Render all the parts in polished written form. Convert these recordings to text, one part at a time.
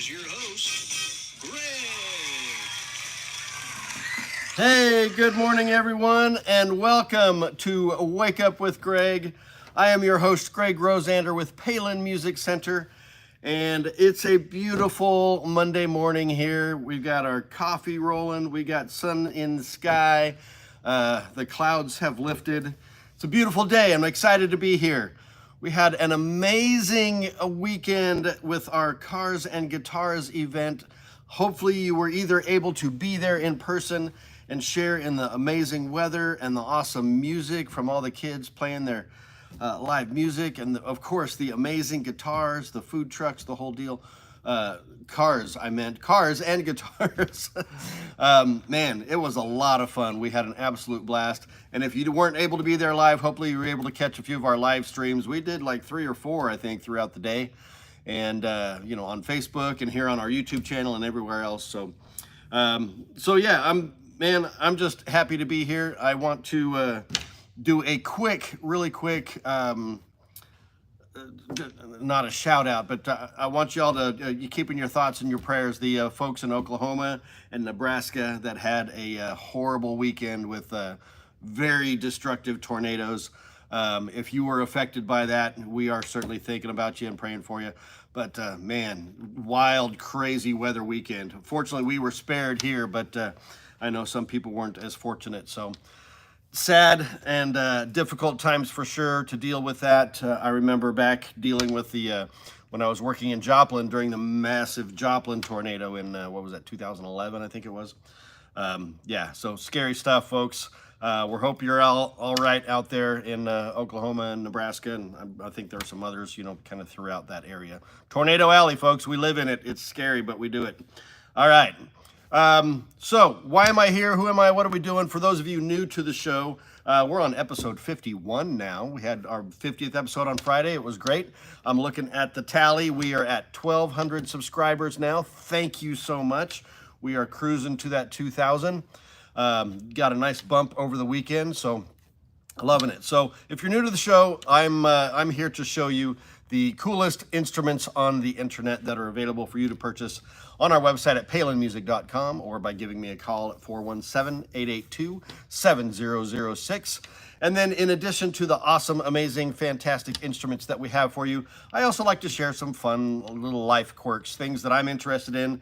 is your host, Greg. Hey, good morning, everyone, and welcome to Wake Up with Greg. I am your host, Greg Rosander with Palin Music Center, and it's a beautiful Monday morning here. We've got our coffee rolling, we got sun in the sky, the clouds have lifted. It's a beautiful day. I'm excited to be here. We had an amazing weekend with our Cars and Guitars event. Hopefully you were either able to be there in person and share in the amazing weather and the awesome music from all the kids playing their live music, and of course the amazing guitars, the food trucks, the whole deal. Cars and guitars. Man, it was a lot of fun. We had an absolute blast. And if you weren't able to be there live, hopefully you were able to catch a few of our live streams. We did like 3 or 4, I think, throughout the day. And, on Facebook and here on our YouTube channel and everywhere else. So yeah, I'm just happy to be here. I want to do a really quick, not a shout out, but I want y'all to you keep in your thoughts and your prayers the folks in Oklahoma and Nebraska that had a horrible weekend with very destructive tornadoes. If you were affected by that, we are certainly thinking about you and praying for you. But man, wild, crazy weather weekend. Fortunately, we were spared here, but I know some people weren't as fortunate. So sad and difficult times for sure to deal with that. I remember back dealing with the when I was working in Joplin during the massive Joplin tornado in 2011, I think it was. Yeah, so scary stuff, folks. We hope you're all right out there in Oklahoma and Nebraska, and I think there are some others, kind of throughout that area. Tornado Alley, folks, we live in it. It's scary, but we do it. All right. So why am I here? Who am I? What are we doing? For those of you new to the show, we're on episode 51 now. We had our 50th episode on Friday. It was great. I'm looking at the tally. We are at 1,200 subscribers now. Thank you so much. We are cruising to that 2,000. Got a nice bump over the weekend, so loving it. So if you're new to the show, I'm here to show you the coolest instruments on the internet that are available for you to purchase on our website at palinmusic.com or by giving me a call at 417-882-7006. And then in addition to the awesome, amazing, fantastic instruments that we have for you, I also like to share some fun little life quirks, things that I'm interested in,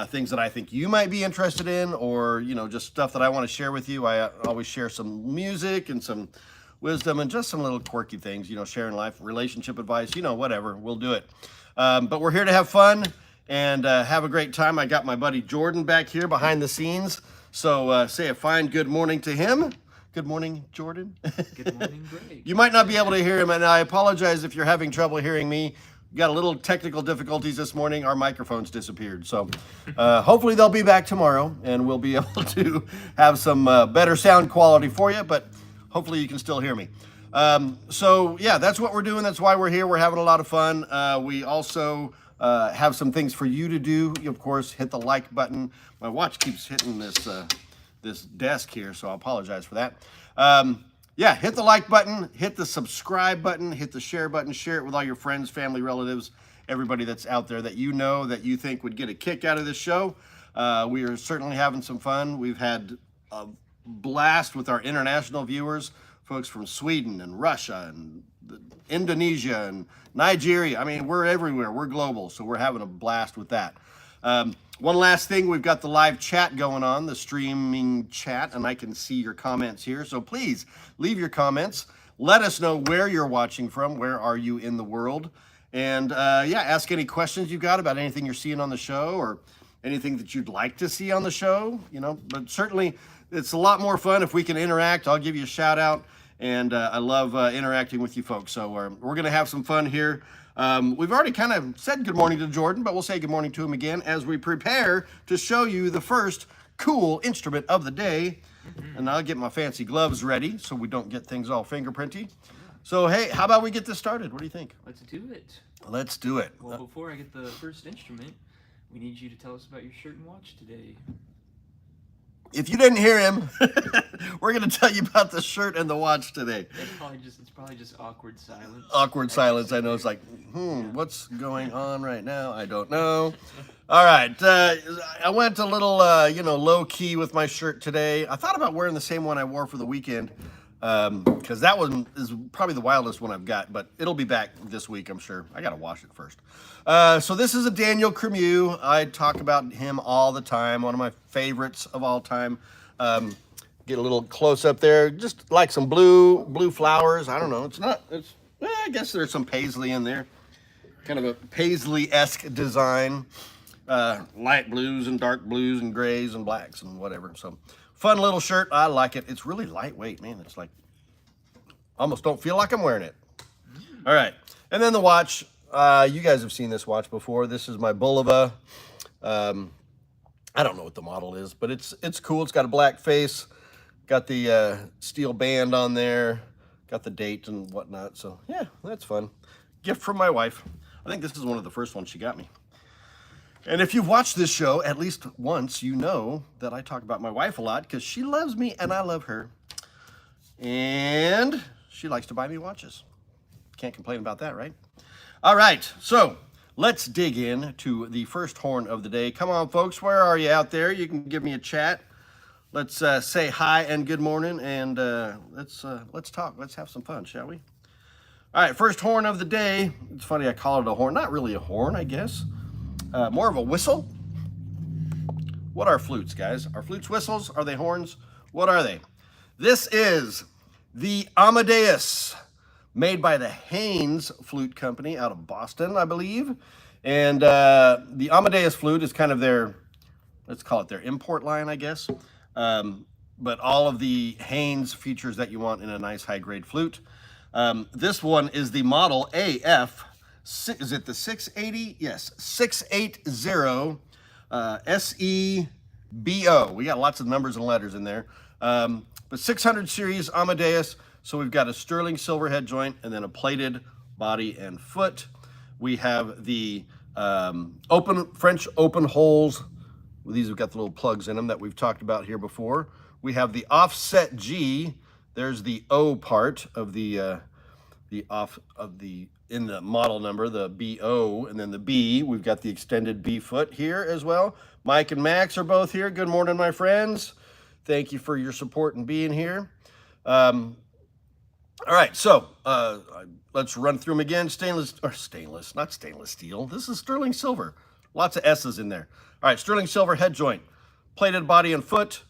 things that I think you might be interested in, or, just stuff that I want to share with you. I always share some music and some wisdom and just some little quirky things, sharing life, relationship advice, whatever, we'll do it. But we're here to have fun and have a great time. I got my buddy Jordan back here behind the scenes. So say a fine good morning to him. Good morning, Jordan. Good morning, Greg. You might not be able to hear him, and I apologize if you're having trouble hearing me. We got a little technical difficulties this morning. Our microphones disappeared. So hopefully they'll be back tomorrow, and we'll be able to have some better sound quality for you, but hopefully you can still hear me. So yeah, that's what we're doing. That's why we're here. We're having a lot of fun. We also have some things for you to do. Of course, hit the like button. My watch keeps hitting this desk here, so I apologize for that. Yeah, hit the like button, hit the subscribe button, hit the share button, share it with all your friends, family, relatives, everybody that's out there that that you think would get a kick out of this show. We are certainly having some fun. We've had a blast with our international viewers, folks from Sweden and Russia and Indonesia and Nigeria. I mean, we're everywhere. We're global, so we're having a blast with that. One last thing, we've got the live chat going on, the streaming chat, and I can see your comments here. So please leave your comments. Let us know where you're watching from. Where are you in the world? And yeah, ask any questions you've got about anything you're seeing on the show or anything that you'd like to see on the show. But certainly it's a lot more fun if we can interact. I'll give you a shout out, and I love interacting with you folks. So we're going to have some fun here. We've already kind of said good morning to Jordan, but we'll say good morning to him again as we prepare to show you the first cool instrument of the day. And I'll get my fancy gloves ready so we don't get things all fingerprinty. So, hey, how about we get this started? What do you think? Let's do it. Let's do it. Well, before I get the first instrument, we need you to tell us about your shirt and watch today. If you didn't hear him, we're going to tell you about the shirt and the watch today. It's probably just awkward silence. Awkward silence. I know it's like, what's going on right now? I don't know. All right. I went a little, low key with my shirt today. I thought about wearing the same one I wore for the weekend because that one is probably the wildest one I've got, but it'll be back this week, I'm sure. I got to wash it first. So this is a Daniel Cremieux. I talk about him all the time. One of my favorites of all time. Get a little close up there. Just like some blue flowers. I don't know. I guess there's some paisley in there. Kind of a paisley-esque design. Light blues and dark blues and grays and blacks and whatever. So fun little shirt. I like it. It's really lightweight, man. It's like almost don't feel like I'm wearing it. All right. And then the watch. You guys have seen this watch before. This is my Bulova. I don't know what the model is, but it's cool. It's got a black face. Got the steel band on there. Got the date and whatnot. So yeah, that's fun. Gift from my wife. I think this is one of the first ones she got me. And if you've watched this show at least once, you know that I talk about my wife a lot because she loves me and I love her. And she likes to buy me watches. Can't complain about that, right? All right, so let's dig in to the first horn of the day. Come on, folks, where are you out there? You can give me a chat. Let's say hi and good morning, and let's talk. Let's have some fun, shall we? All right, first horn of the day. It's funny I call it a horn. Not really a horn, I guess. More of a whistle. What are flutes, guys? Are flutes whistles? Are they horns? What are they? This is the Amadeus, made by the Haynes Flute Company out of Boston, I believe. And the Amadeus flute is kind of their, let's call it their import line, I guess. But all of the Haynes features that you want in a nice high-grade flute. This one is the model AF. Is it the 680? Yes, 680 SEBO. We got lots of numbers and letters in there. But 600 series Amadeus. So we've got a sterling silver head joint and then a plated body and foot. We have the French open holes. These have got the little plugs in them that we've talked about here before. We have the offset G. There's the O part of in the model number, the BO, and then the B. We've got the extended B foot here as well. Mike and Max are both here. Good morning, my friends. Thank you for your support and being here. All right, so let's run through them again. Not stainless steel. This is sterling silver. Lots of S's in there. All right, sterling silver head joint, plated body and foot,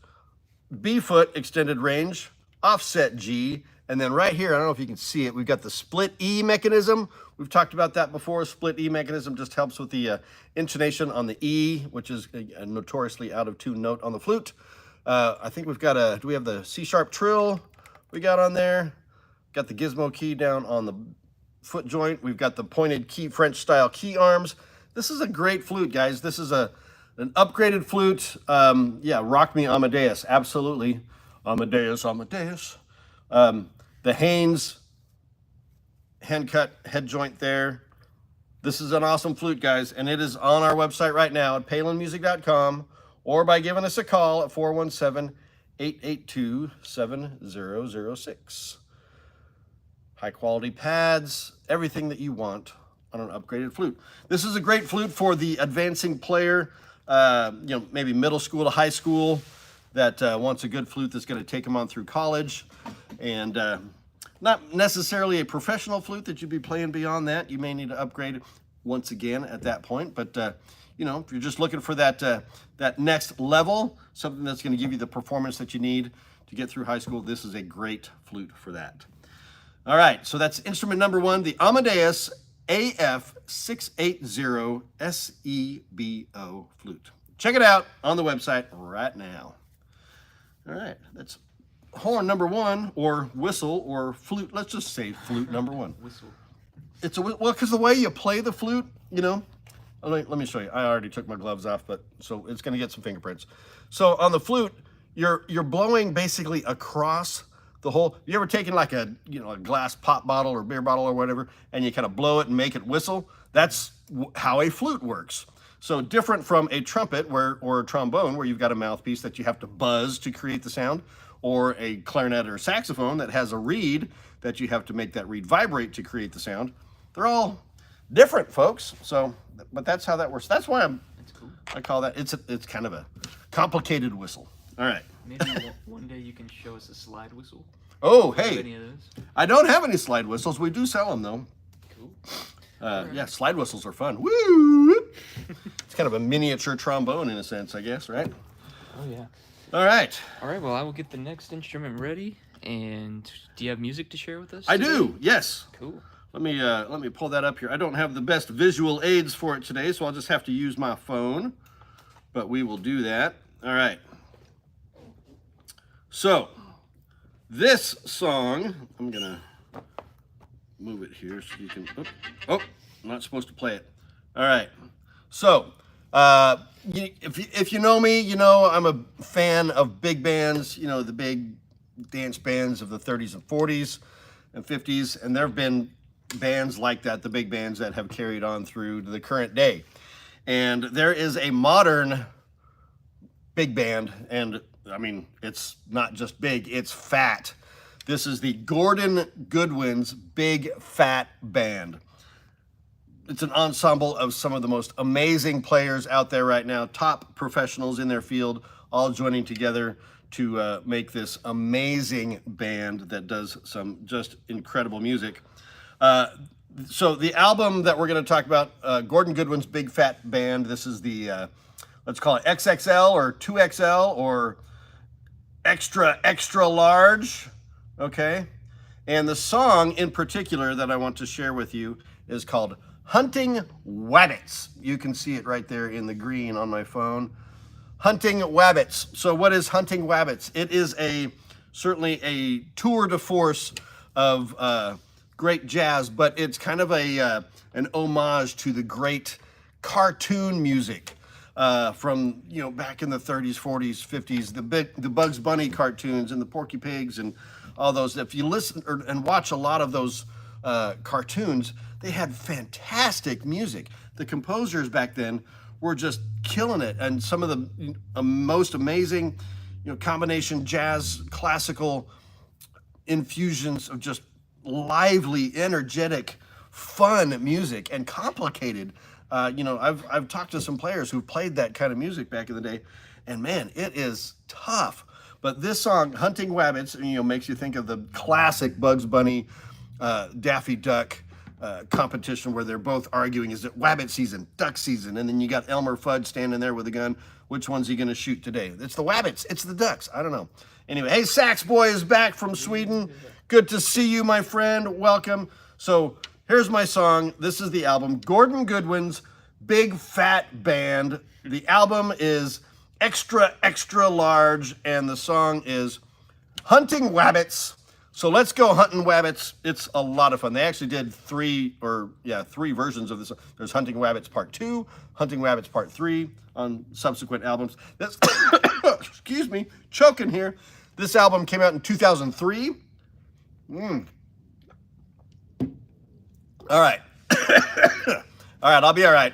B foot extended range, offset G, and then right here, I don't know if you can see it, we've got the split E mechanism. We've talked about that before. Split E mechanism just helps with the intonation on the E, which is a notoriously out of tune note on the flute. I think we've got do we have the C sharp trill we got on there? Got the gizmo key down on the foot joint. We've got the pointed key, French style key arms. This is a great flute, guys. This is an upgraded flute. Yeah, rock me Amadeus, absolutely. Amadeus. The Haynes hand cut head joint there. This is an awesome flute, guys, and it is on our website right now at palinmusic.com or by giving us a call at 417-882-7006. High quality pads, everything that you want on an upgraded flute. This is a great flute for the advancing player, maybe middle school to high school that wants a good flute that's going to take them on through college. And not necessarily a professional flute that you'd be playing beyond that. You may need to upgrade once again at that point. But, if you're just looking for that next level, something that's going to give you the performance that you need to get through high school, this is a great flute for that. All right, so that's instrument number one, the Amadeus AF680 SEBO flute. Check it out on the website right now. All right, that's horn number one, or whistle, or flute. Let's just say flute number one. Whistle. It's because the way you play the flute, let me show you. I already took my gloves off, so it's going to get some fingerprints. So on the flute, you're blowing basically across the whole. You ever taken like a glass pop bottle or beer bottle or whatever, and you kind of blow it and make it whistle? That's how a flute works. So different from a trumpet or a trombone where you've got a mouthpiece that you have to buzz to create the sound, or a clarinet or saxophone that has a reed that you have to make that reed vibrate to create the sound. They're all different, folks. So, but that's how that works. That's why That's cool. I call that, it's kind of a complicated whistle. All right. Maybe one day you can show us a slide whistle. Oh, Do you have hey, any of those? I don't have any slide whistles. We do sell them though. Cool. Yeah, slide whistles are fun. Woo! It's kind of a miniature trombone in a sense, I guess, right? Oh yeah. All right. All right. Well, I will get the next instrument ready. And do you have music to share with us? I today? do. Yes. Cool. Let me pull that up here. I don't have the best visual aids for it today, so I'll just have to use my phone. But we will do that. All right. So, this song, I'm gonna move it here so you can. Oh, I'm not supposed to play it. All right. So, if you know me, you know I'm a fan of big bands. You know, the big dance bands of the 30s and 40s and 50s, and there have been bands like that, the big bands that have carried on through to the current day. And there is a modern big band, and I mean, it's not just big, it's fat. This is the Gordon Goodwin's Big Phat Band. It's an ensemble of some of the most amazing players out there right now, top professionals in their field, all joining together to make this amazing band that does some just incredible music. So the album that we're going to talk about, Gordon Goodwin's Big Phat Band, this is the, let's call it XXL or 2XL or extra large, okay? And the song in particular that I want to share with you is called Hunting Wabbits. You can see it right there in the green on my phone. Hunting Wabbits. So what is Hunting Wabbits? It is certainly a tour de force of great jazz, but it's kind of an homage to the great cartoon music from, you know, back in the 30s, 40s, 50s, the Bugs Bunny cartoons and the Porky Pigs and all those. If you listen and watch a lot of those cartoons, they had fantastic music. The composers back then were just killing it, and some of the most amazing, you know, combination jazz, classical infusions of just lively, energetic, fun music and complicated. You know, I've talked to some players who played that kind of music back in the day, and man, it is tough. But this song, Hunting Wabbits, you know, makes you think of the classic Bugs Bunny, Daffy Duck competition where they're both arguing, is it wabbit season, duck season? And then you got Elmer Fudd standing there with a gun. Which one's he going to shoot today? It's the wabbits. It's the ducks. I don't know. Anyway, hey, Sax Boy is back from Sweden. Good to see you, my friend. Welcome. So here's my song. This is the album, Gordon Goodwin's Big Phat Band. The album is extra large, and the song is Hunting Wabbits. So let's go hunting wabbits. It's a lot of fun. They actually did three versions of this. There's Hunting Wabbits Part 2, Hunting Wabbits Part 3 on subsequent albums. That's, excuse me, choking here. This album came out in 2003. All right. All right, I'll be all right.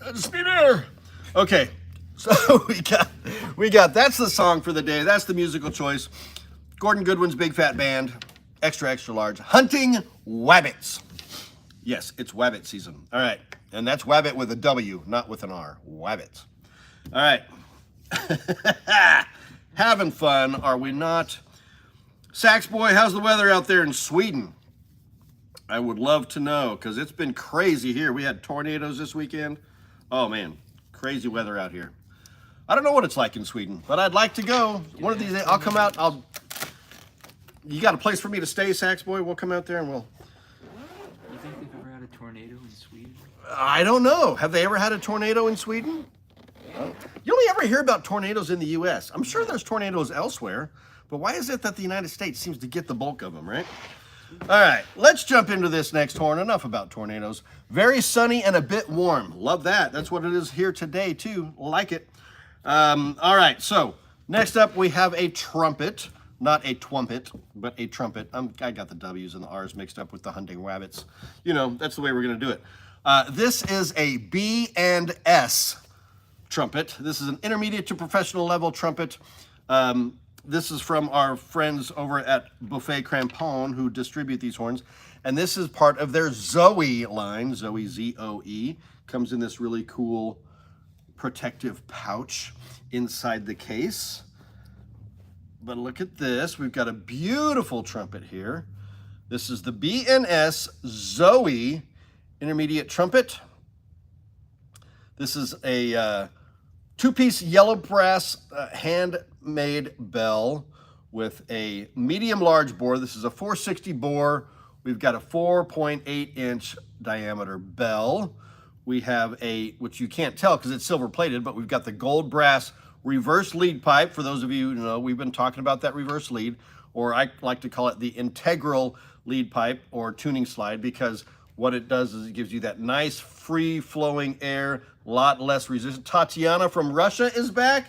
I just need air. Okay, so we got that's the song for the day. That's the musical choice. Gordon Goodwin's Big Phat Band, extra large, Hunting Wabbits. Yes, it's wabbit season. All right, and that's wabbit with a W, not with an R. Wabbits. All right. Having fun, are we not? Sax Boy, how's the weather out there in Sweden? I would love to know, because it's been crazy here. We had tornadoes this weekend. Oh, man, crazy weather out here. I don't know what it's like in Sweden, but I'd like to go. One of these days, I'll come out. You got a place for me to stay, Sax Boy? We'll come out there and we'll... You think they've ever had a tornado in Sweden? I don't know. Have they ever had a tornado in Sweden? You only ever hear about tornadoes in the U.S. I'm sure there's tornadoes elsewhere, but why is it that the United States seems to get the bulk of them, right? All right, let's jump into this next horn. Enough about tornadoes. Very sunny and a bit warm. Love that. That's what it is here today, too. Like it. All right, so next up we have a trumpet. Not a twampet, but a trumpet. I got the W's and the R's mixed up with the Hunting Wabbits. You know, that's the way we're going to do it. This is a B&S trumpet. This is an intermediate to professional level trumpet. This is from our friends over at Buffet Crampon who distribute these horns. And this is part of their Zoe line, Zoe, Z-O-E. Comes in this really cool protective pouch inside the case. But look at this. We've got a beautiful trumpet here. This is the B&S Zoe intermediate trumpet. This is a two-piece yellow brass handmade bell with a medium-large bore. This is a 460 bore. We've got a 4.8-inch diameter bell. We have a, which you can't tell because it's silver-plated, but we've got the gold brass reverse lead pipe. For those of you who know, we've been talking about that reverse lead, or I like to call it the integral lead pipe or tuning slide, because what it does is it gives you that nice free-flowing air, a lot less resistance. Tatiana from Russia is back.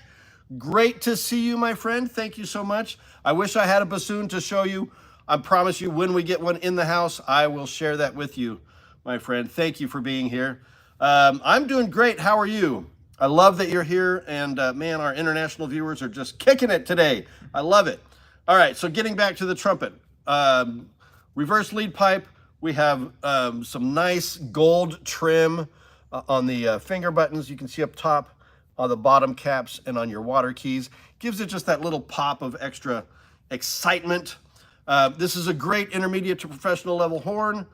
Great to see you, my friend. Thank you so much. I wish I had a bassoon to show you. I promise you, when we get one in the house, I will share that with you, my friend. Thank you for being here. I'm doing great. How are you? I love that you're here, and man, our international viewers are just kicking it today. I love it. All right, so getting back to the trumpet. Reverse lead pipe. We have some nice gold trim on the finger buttons. You can see up top on the bottom caps and on your water keys. Gives it just that little pop of extra excitement. This is a great intermediate to professional level horn.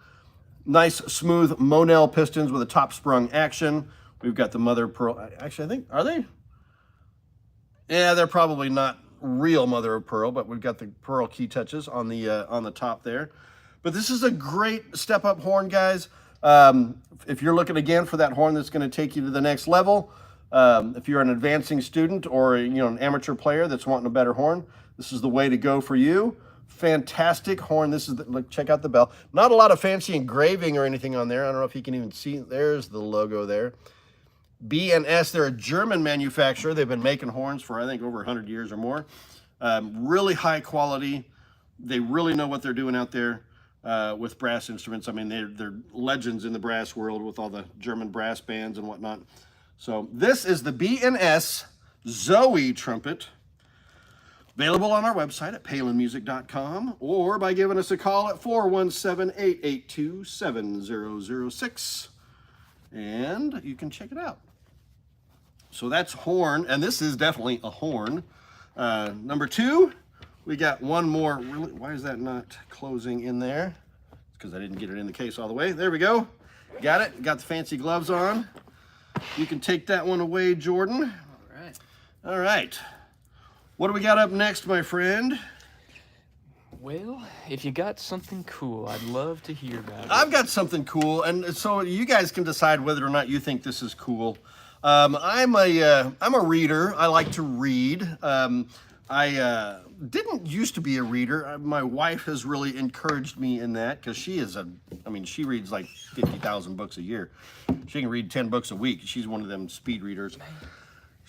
Nice smooth Monel pistons with a top sprung action. We've got the mother of pearl. Actually, I think, are they? Yeah, they're probably not real mother of pearl, but we've got the pearl key touches on the top there. But this is a great step up horn, guys. If you're looking again for that horn that's going to take you to the next level, if you're an advancing student or an amateur player that's wanting a better horn, this is the way to go for you. Fantastic horn. This is look, check out the bell. Not a lot of fancy engraving or anything on there. I don't know if you can even see. There's the logo there. B&S, they're a German manufacturer. They've been making horns for, I think, over 100 years or more. Really high quality. They really know what they're doing out there with brass instruments. I mean, they're legends in the brass world with all the German brass bands and whatnot. So this is the B&S Zoe trumpet. Available on our website at palinmusic.com or by giving us a call at 417-882-7006. And you can check it out. So that's horn, and this is definitely a horn. Number two, we got one more. Really, why is that not closing in there? It's because I didn't get it in the case all the way. There we go. Got it. Got the fancy gloves on. You can take that one away, Jordan. All right. All right. What do we got up next, my friend? Well, if you got something cool, I'd love to hear about it. I've got something cool, and so you guys can decide whether or not you think this is cool. I'm a reader. I like to read. I didn't used to be a reader. My wife has really encouraged me in that because she reads like 50,000 books a year. She can read 10 books a week. She's one of them speed readers.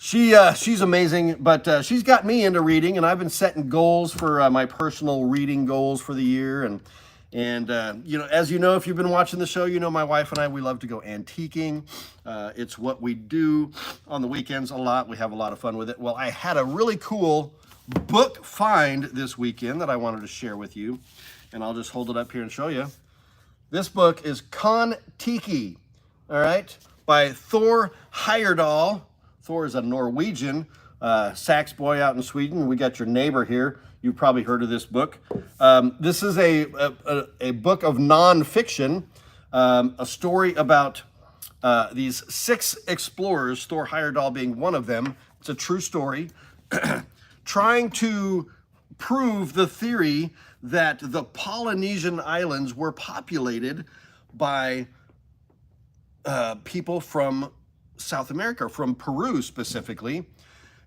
She's amazing, but she's got me into reading, and I've been setting goals for my personal reading goals for the year. And as you know, if you've been watching the show, you know my wife and I, we love to go antiquing. It's what we do on the weekends a lot. We have a lot of fun with it. Well, I had a really cool book find this weekend that I wanted to share with you, and I'll just hold it up here and show you. This book is Kon-Tiki, all right, by Thor Heyerdahl. Thor is a Norwegian sax boy out in Sweden. We got your neighbor here. You've probably heard of this book. This is a book of nonfiction, a story about these 6 explorers, Thor Heyerdahl being one of them. It's a true story, trying to prove the theory that the Polynesian islands were populated by people from South America, from Peru specifically,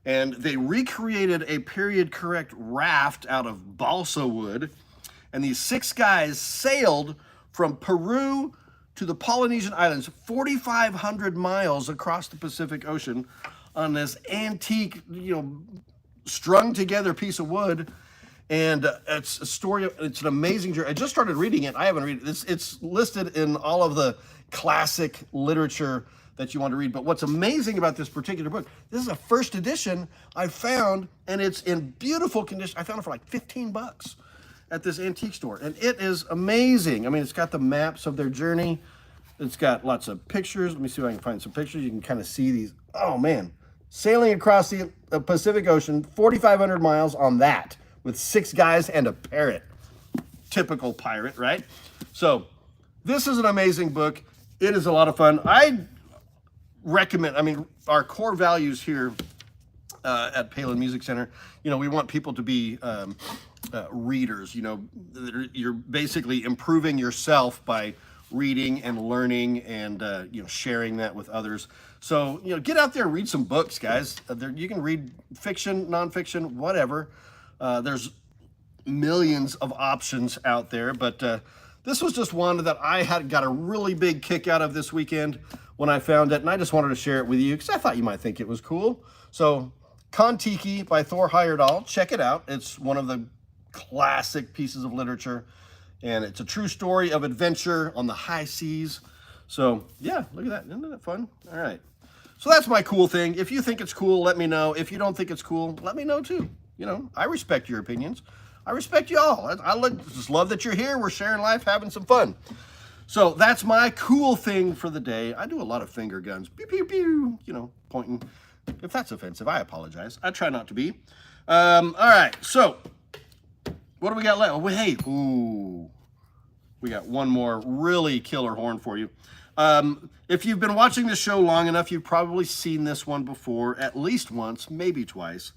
and they recreated a period correct raft out of balsa wood, and these 6 guys sailed from Peru to the Polynesian islands, 4,500 miles across the Pacific Ocean on this antique, strung together piece of wood, And it's a story. It's an amazing journey. I just started reading it. I haven't read it. It's listed in all of the classic literature that you want to read. But what's amazing about this particular book, this is a first edition I found, and it's in beautiful condition. I found it for like 15 bucks at this antique store, and it is amazing. I mean, it's got the maps of their journey. It's got lots of pictures. Let me see if I can find some pictures. You can kind of see these. Oh man, sailing across the Pacific Ocean, 4,500 miles on that with 6 guys and a parrot. Typical pirate, right? So this is an amazing book. It is a lot of fun. I recommend, I mean, our core values here at Palin Music Center, you know, we want people to be readers. You know, you're basically improving yourself by reading and learning and you know, sharing that with others. So, you know, get out there and read some books, guys. You can read fiction, nonfiction, whatever. There's millions of options out there, but this was just one that I had got a really big kick out of this weekend when I found it, and I just wanted to share it with you because I thought you might think it was cool. So, Kon-Tiki by Thor Heyerdahl. Check it out. It's one of the classic pieces of literature, and it's a true story of adventure on the high seas. So, yeah, look at that. Isn't that fun? All right. So that's my cool thing. If you think it's cool, let me know. If you don't think it's cool, let me know too. You know, I respect your opinions. I respect you all. I just love that you're here. We're sharing life, having some fun. So that's my cool thing for the day. I do a lot of finger guns. Pew, pew, pew. You know, pointing. If that's offensive, I apologize. I try not to be. All right. So what do we got left? Oh, hey. Ooh. We got one more really killer horn for you. If you've been watching this show long enough, you've probably seen this one before, at least once, maybe twice.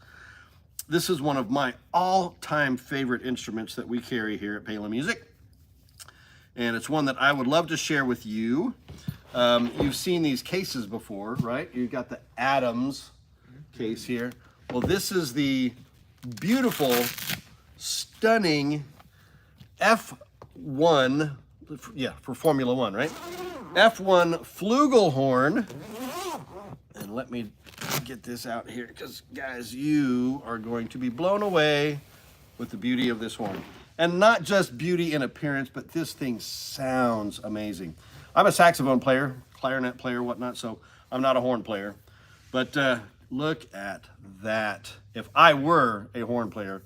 This is one of my all-time favorite instruments that we carry here at Palin Music. And it's one that I would love to share with you. You've seen these cases before, right? You've got the Adams case here. Well, this is the beautiful, stunning F1, yeah, for Formula One, right? F1 flugelhorn. And let me get this out here because, guys, you are going to be blown away with the beauty of this horn. And not just beauty in appearance, but this thing sounds amazing. I'm a saxophone player, clarinet player, whatnot, so I'm not a horn player. But look at that. If I were a horn player,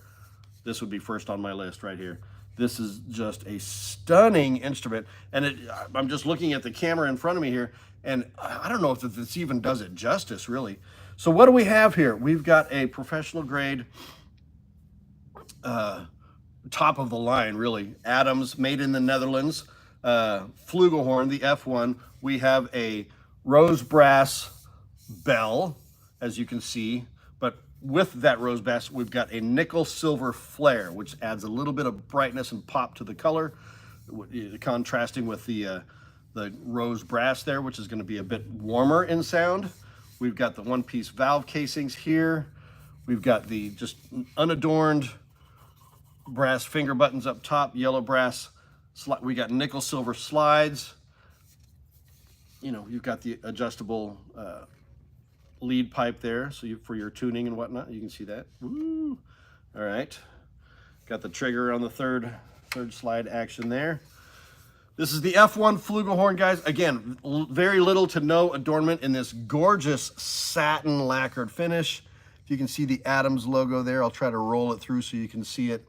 this would be first on my list right here. This is just a stunning instrument. And I'm just looking at the camera in front of me here, and I don't know if this even does it justice, really. So what do we have here? We've got a professional grade, top of the line, really. Adams, made in the Netherlands, flugelhorn, the F1. We have a rose brass bell, as you can see, but with that rose brass, we've got a nickel silver flare, which adds a little bit of brightness and pop to the color, contrasting with the rose brass there, which is going to be a bit warmer in sound. We've got the one-piece valve casings here. We've got the just unadorned brass finger buttons up top, yellow brass. We got nickel silver slides. You know, you've got the adjustable lead pipe there, so for your tuning and whatnot. You can see that. Woo. All right. Got the trigger on the third slide action there. This is the F1 flugelhorn, guys. Again, very little to no adornment in this gorgeous satin lacquered finish. If you can see the Adams logo there, I'll try to roll it through so you can see it.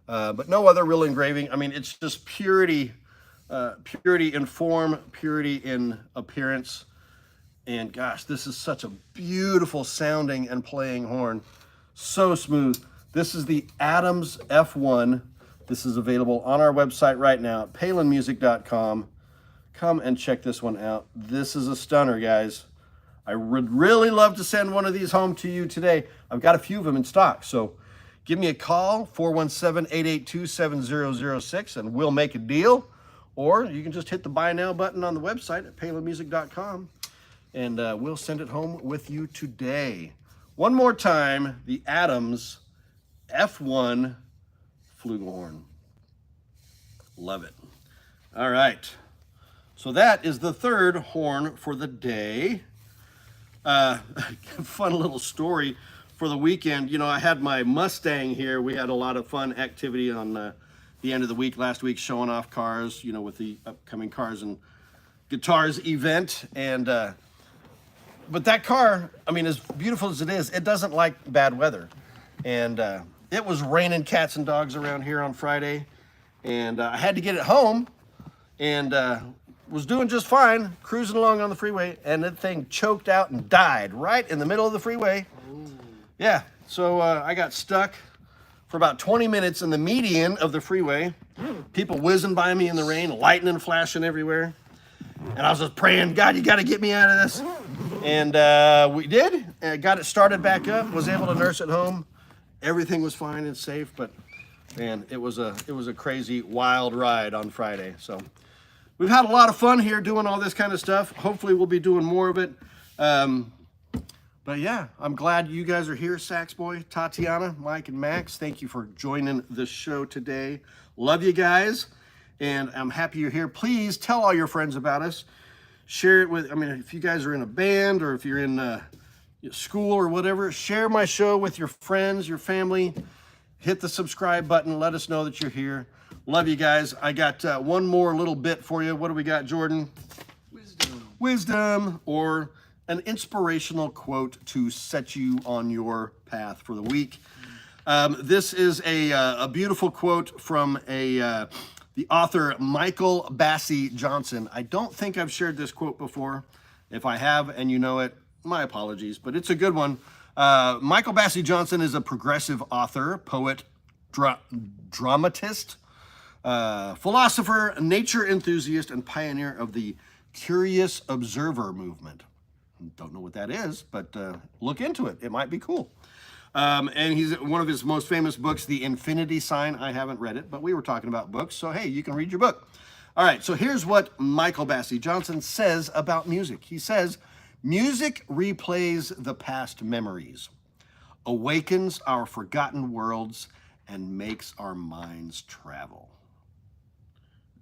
But no other real engraving. I mean, it's just purity, purity in form, purity in appearance. And gosh, this is such a beautiful sounding and playing horn. So smooth. This is the Adams F1. This is available on our website right now at palinmusic.com. Come and check this one out. This is a stunner, guys. I would really love to send one of these home to you today. I've got a few of them in stock, so give me a call, 417-882-7006, and we'll make a deal. Or you can just hit the buy now button on the website at palinmusic.com, and we'll send it home with you today. One more time, the Adams F1 flugelhorn. Love it. All right. So that is the third horn for the day. Fun little story for the weekend, you know, I had my Mustang here. We had a lot of fun activity on the end of the week last week, showing off cars, you know, with the upcoming Cars and Guitars event. And but that car, I mean, as beautiful as it is, it doesn't like bad weather. And it was raining cats and dogs around here on Friday, and I had to get it home, and was doing just fine, cruising along on the freeway, and that thing choked out and died right in the middle of the freeway. Yeah, so I got stuck for about 20 minutes in the median of the freeway, people whizzing by me in the rain, lightning flashing everywhere. And I was just praying, God, you got to get me out of this. And we did. Got it started back up, was able to nurse it home. Everything was fine and safe, but man, it was a crazy, wild ride on Friday. So we've had a lot of fun here doing all this kind of stuff. Hopefully we'll be doing more of it. But yeah, I'm glad you guys are here, Sax Boy, Tatiana, Mike, and Max. Thank you for joining the show today. Love you guys, and I'm happy you're here. Please tell all your friends about us. Share it with, I mean, if you guys are in a band or if you're in school or whatever, share my show with your friends, your family. Hit the subscribe button. Let us know that you're here. Love you guys. I got one more little bit for you. What do we got, Jordan? Wisdom, or an inspirational quote to set you on your path for the week. This is a beautiful quote from the author Michael Bassey Johnson. I don't think I've shared this quote before. If I have and you know it, my apologies, but it's a good one. Michael Bassey Johnson is a progressive author, poet, dramatist, philosopher, nature enthusiast, and pioneer of the Curious Observer movement. Don't know what that is, but look into it. It might be cool. And he's one of his most famous books, The Infinity Sign. I haven't read it, but we were talking about books, so hey, you can read your book. All right, so here's what Michael Bassey Johnson says about music. He says, music replays the past memories, awakens our forgotten worlds, and makes our minds travel.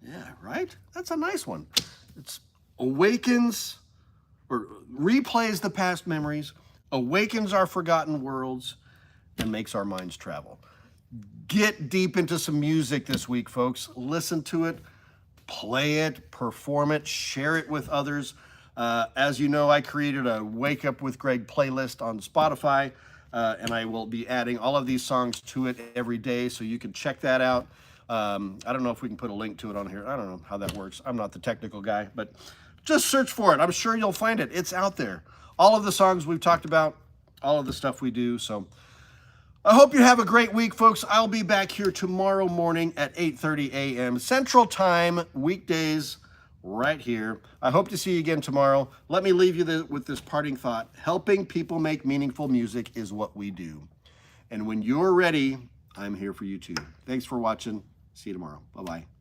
Yeah, right? That's a nice one. It's awakens or replays the past memories, awakens our forgotten worlds, and makes our minds travel. Get deep into some music this week, folks. Listen to it, play it, perform it, share it with others. As you know, I created a Wake Up with Greg playlist on Spotify, and I will be adding all of these songs to it every day, so you can check that out. I don't know if we can put a link to it on here. I don't know how that works. I'm not the technical guy, but just search for it. I'm sure you'll find it. It's out there. All of the songs we've talked about, all of the stuff we do. So I hope you have a great week, folks. I'll be back here tomorrow morning at 8:30 a.m. Central Time, weekdays, right here. I hope to see you again tomorrow. Let me leave you with this parting thought. Helping people make meaningful music is what we do. And when you're ready, I'm here for you too. Thanks for watching. See you tomorrow. Bye-bye.